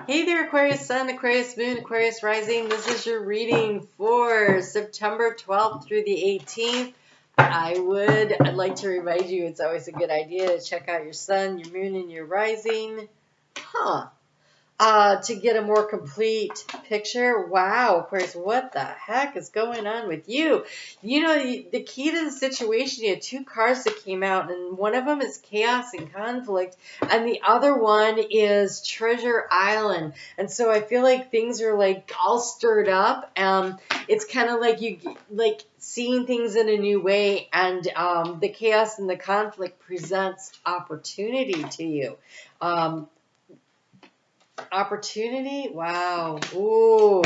Hey there, Aquarius Sun, Aquarius Moon, Aquarius Rising. This is your reading for September 12th through the 18th. I'd like to remind you it's always a good idea to check out your Sun, your Moon, and your Rising. To get a more complete picture. Wow, Aquarius, what the heck is going on with you? You know, the key to the situation, you had two cards that came out, and one of them is chaos and conflict, and the other one is Treasure Island. And so I feel like things are like all stirred up. It's kind of like you like seeing things in a new way, and the chaos and the conflict presents opportunity to you. Opportunity? Wow. Ooh.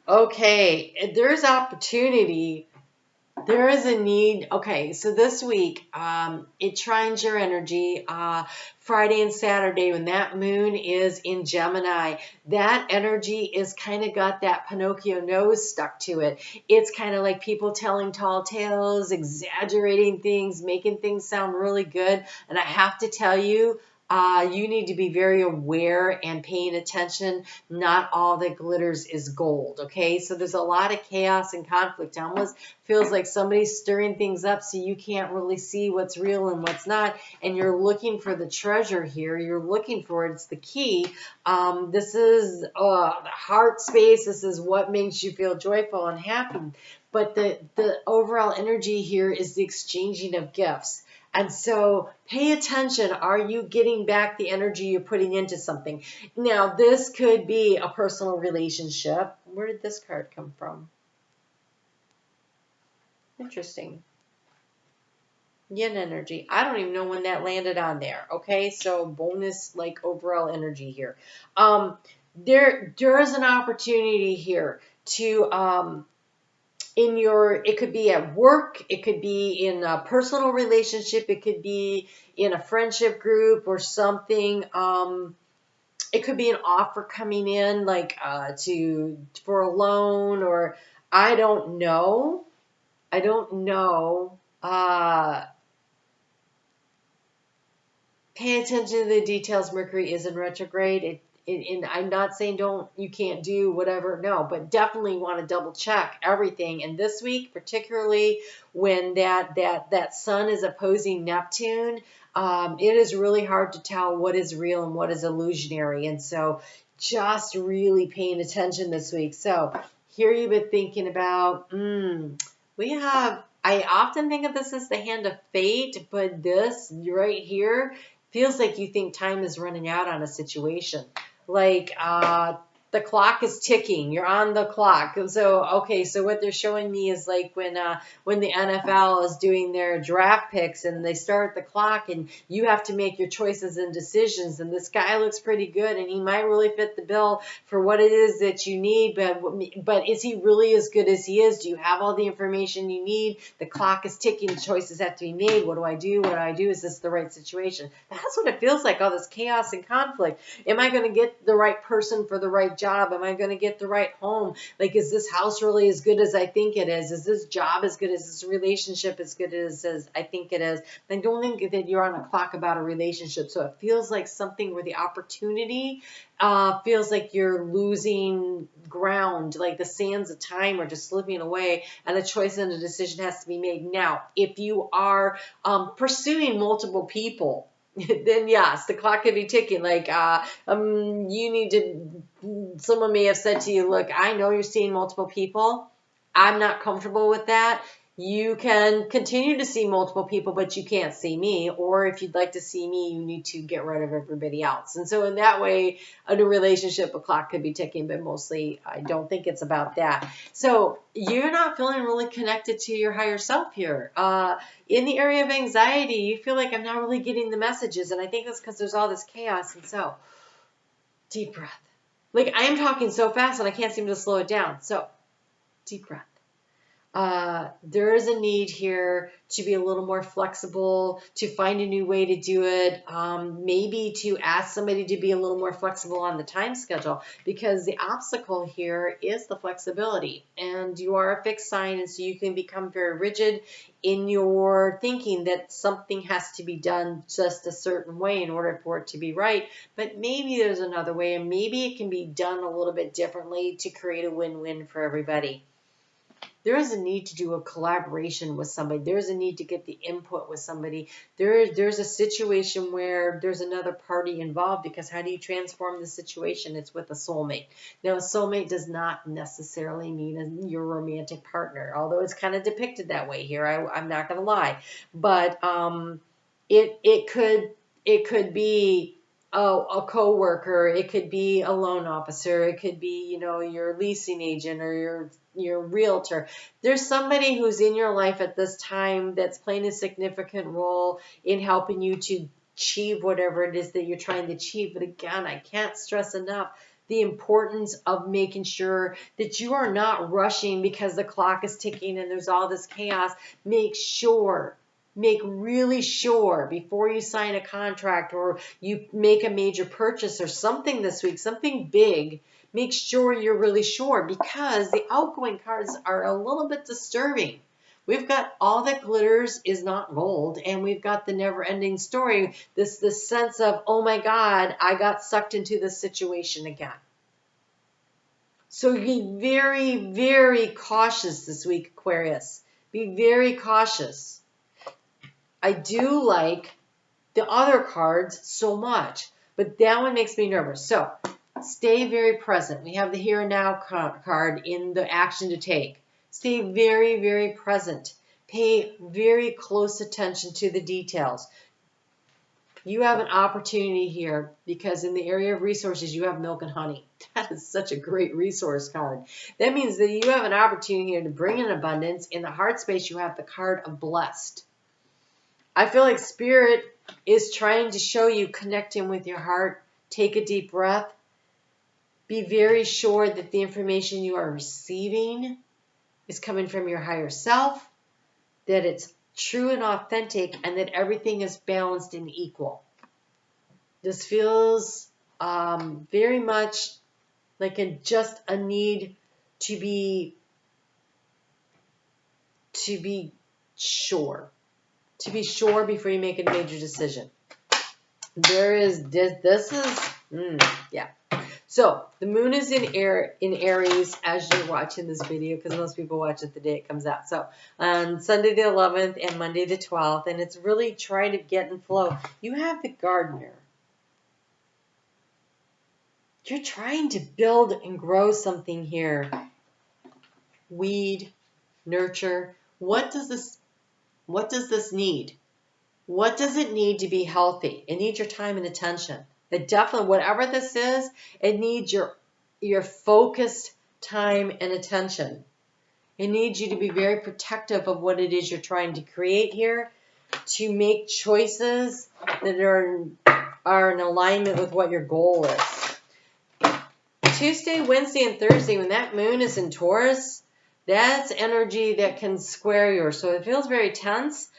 Okay. There's opportunity. There is a need. Okay, so this week, it trines your energy. Friday and Saturday, when that moon is in Gemini, that energy is kind of got that Pinocchio nose stuck to it. It's kind of like people telling tall tales, exaggerating things, making things sound really good. And I have to tell you, you need to be very aware and paying attention. Not all that glitters is gold, okay? So there's a lot of chaos and conflict. It almost feels like somebody's stirring things up so you can't really see what's real and what's not, and you're looking for the treasure here. You're looking for it. It's the key. This is the heart space. This is what makes you feel joyful and happy. But the overall energy here is the exchanging of gifts. And so pay attention. Are you getting back the energy you're putting into something? Now, this could be a personal relationship. Where did this card come from? Interesting. Yin energy. I don't even know when that landed on there. Okay, so bonus like overall energy here. There is an opportunity here to it could be at work, it could be in a personal relationship, it could be in a friendship group or something. It could be an offer coming in, like for a loan, or I don't know. Pay attention to the details. Mercury is in retrograde. And I'm not saying you can't do whatever, no, but definitely want to double check everything. And this week, particularly when that sun is opposing Neptune, it is really hard to tell what is real and what is illusionary. And so just really paying attention this week. So here you've been thinking about, I often think of this as the hand of fate, but this right here feels like you think time is running out on a situation. Like the clock is ticking. You're on the clock. So, okay, so what they're showing me is like when the NFL is doing their draft picks and they start the clock and you have to make your choices and decisions. And this guy looks pretty good and he might really fit the bill for what it is that you need. But is he really as good as he is? Do you have all the information you need? The clock is ticking. Choices have to be made. What do I do? What do I do? Is this the right situation? That's what it feels like, all this chaos and conflict. Am I going to get the right person for the right job? Am I going to get the right home? Like, is this house really as good as I think it is? Is this job as good? Is this relationship as good as I think it is? I don't think that you're on a clock about a relationship. So it feels like something where the opportunity feels like you're losing ground, like the sands of time are just slipping away, and a choice and a decision has to be made. Now, if you are pursuing multiple people, then yes, the clock could be ticking. Like, you need to, someone may have said to you, look, I know you're seeing multiple people. I'm not comfortable with that. You can continue to see multiple people, but you can't see me. Or if you'd like to see me, you need to get rid of everybody else. And so in that way, in a relationship, a clock could be ticking, but mostly I don't think it's about that. So you're not feeling really connected to your higher self here. In the area of anxiety, you feel like I'm not really getting the messages. And I think that's because there's all this chaos. And so deep breath. Like, I am talking so fast and I can't seem to slow it down. So deep breath. There is a need here to be a little more flexible, to find a new way to do it, maybe to ask somebody to be a little more flexible on the time schedule, because the obstacle here is the flexibility. And you are a fixed sign, and so you can become very rigid in your thinking that something has to be done just a certain way in order for it to be right. But maybe there's another way, and maybe it can be done a little bit differently to create a win-win for everybody. There is a need to do a collaboration with somebody. There's a need to get the input with somebody. There's a situation where there's another party involved, because how do you transform the situation? It's with a soulmate. Now, a soulmate does not necessarily mean your romantic partner, although it's kind of depicted that way here. I'm not going to lie. But it could be a co-worker, it could be a loan officer, it could be, your leasing agent or your realtor. There's somebody who's in your life at this time that's playing a significant role in helping you to achieve whatever it is that you're trying to achieve. But again, I can't stress enough the importance of making sure that you are not rushing because the clock is ticking and there's all this chaos. Make really sure before you sign a contract or you make a major purchase or something this week, something big, make sure you're really sure, because the outgoing cards are a little bit disturbing. We've got all that glitters is not gold, and we've got the never-ending story, this sense of, oh my God, I got sucked into this situation again. So be very, very cautious this week, Aquarius. Be very cautious. I do like the other cards so much, but that one makes me nervous. So stay very present. We have the here and now card in the action to take. Stay very, very present. Pay very close attention to the details. You have an opportunity here because in the area of resources, you have milk and honey. That is such a great resource card. That means that you have an opportunity here to bring in abundance. In the heart space, you have the card of blessed. I feel like Spirit is trying to show you connecting with your heart. Take a deep breath. Be very sure that the information you are receiving is coming from your higher self, that it's true and authentic, and that everything is balanced and equal. This feels very much like just a need to be sure. To be sure before you make a major decision. Yeah. So the moon is in Aries as you're watching this video, because most people watch it the day it comes out. So on Sunday the 11th and Monday the 12th, and it's really trying to get in flow. You have the gardener. You're trying to build and grow something here. Weed, nurture. What does this need? What does it need to be healthy? It needs your time and attention. It definitely, whatever this is, it needs your focused time and attention. It needs you to be very protective of what it is you're trying to create here, to make choices that are in alignment with what your goal is. Tuesday, Wednesday, and Thursday, when that moon is in Taurus, that's energy that can square yours. So it feels very tense.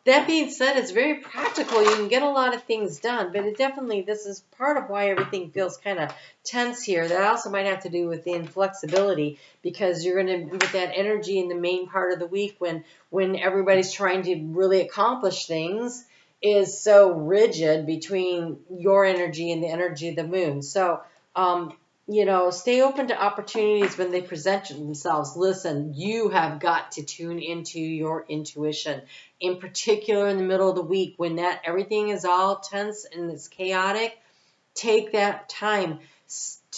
That being said, it's very practical. You can get a lot of things done, but this is part of why everything feels kind of tense here. That also might have to do with the inflexibility, because you're going to, with that energy in the main part of the week when everybody's trying to really accomplish things, is so rigid between your energy and the energy of the moon. So, stay open to opportunities when they present themselves. Listen, you have got to tune into your intuition. In particular, in the middle of the week, when everything is all tense and it's chaotic, take that time.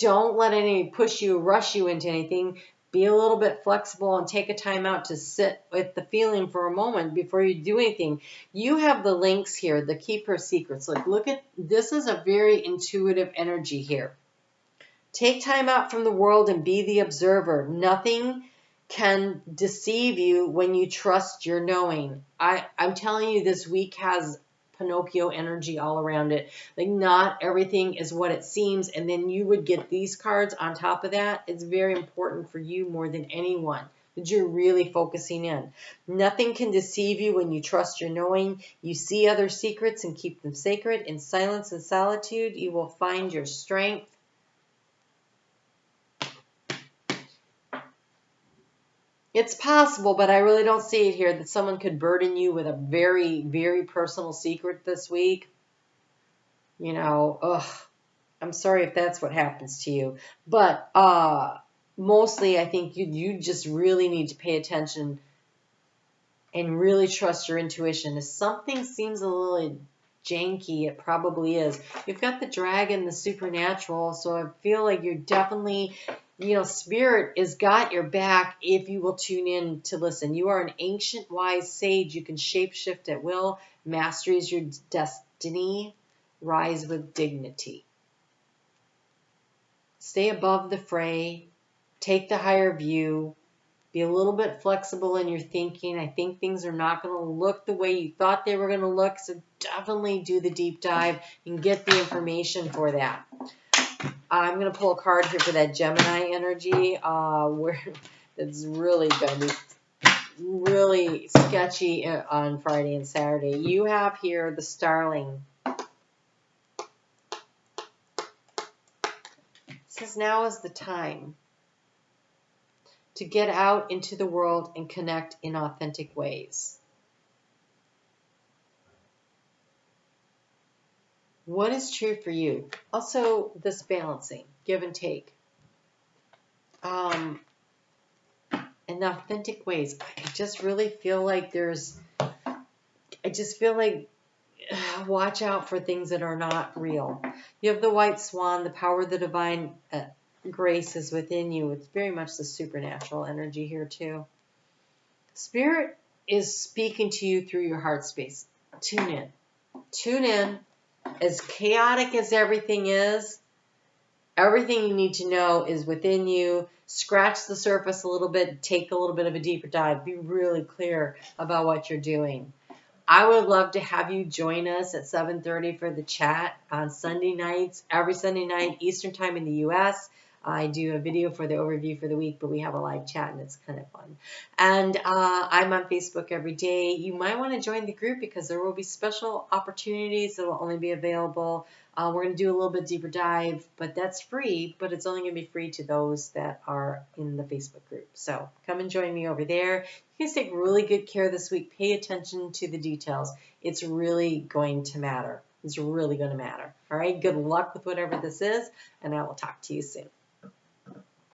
Don't let any rush you into anything. Be a little bit flexible and take a time out to sit with the feeling for a moment before you do anything. You have the links here, the Keeper Secrets. Look at this is a very intuitive energy here. Take time out from the world and be the observer. Nothing can deceive you when you trust your knowing. I'm telling you, this week has Pinocchio energy all around it. Not everything is what it seems, and then you would get these cards on top of that. It's very important for you more than anyone that you're really focusing in. Nothing can deceive you when you trust your knowing. You see other secrets and keep them sacred. In silence and solitude, you will find your strength. It's possible, but I really don't see it here, that someone could burden you with a very, very personal secret this week. You know, I'm sorry if that's what happens to you. But mostly I think you just really need to pay attention and really trust your intuition. If something seems a little janky, it probably is. You've got the dragon, the supernatural, so I feel like you're definitely, Spirit has got your back if you will tune in to listen. You are an ancient, wise sage. You can shapeshift at will. Mastery is your destiny. Rise with dignity. Stay above the fray. Take the higher view. Be a little bit flexible in your thinking. I think things are not going to look the way you thought they were going to look, so definitely do the deep dive and get the information for that. I'm going to pull a card here for that Gemini energy, where it's really going to be really sketchy on Friday and Saturday. You have here the Starling. It says now is the time to get out into the world and connect in authentic ways. What is true for you? Also, this balancing, give and take. In authentic ways. I just really feel like watch out for things that are not real. You have the white swan, the power of the divine grace is within you. It's very much the supernatural energy here too. Spirit is speaking to you through your heart space. Tune in. Tune in. As chaotic as everything is, everything you need to know is within you. Scratch the surface a little bit. Take a little bit of a deeper dive. Be really clear about what you're doing. I would love to have you join us at 7:30 for the chat on Sunday nights, every Sunday night, Eastern Time in the U.S. I do a video for the overview for the week, but we have a live chat, and it's kind of fun. And I'm on Facebook every day. You might want to join the group because there will be special opportunities that will only be available. We're going to do a little bit deeper dive, but that's free, but it's only going to be free to those that are in the Facebook group. So come and join me over there. You guys take really good care this week. Pay attention to the details. It's really going to matter. It's really going to matter. All right. Good luck with whatever this is, and I will talk to you soon.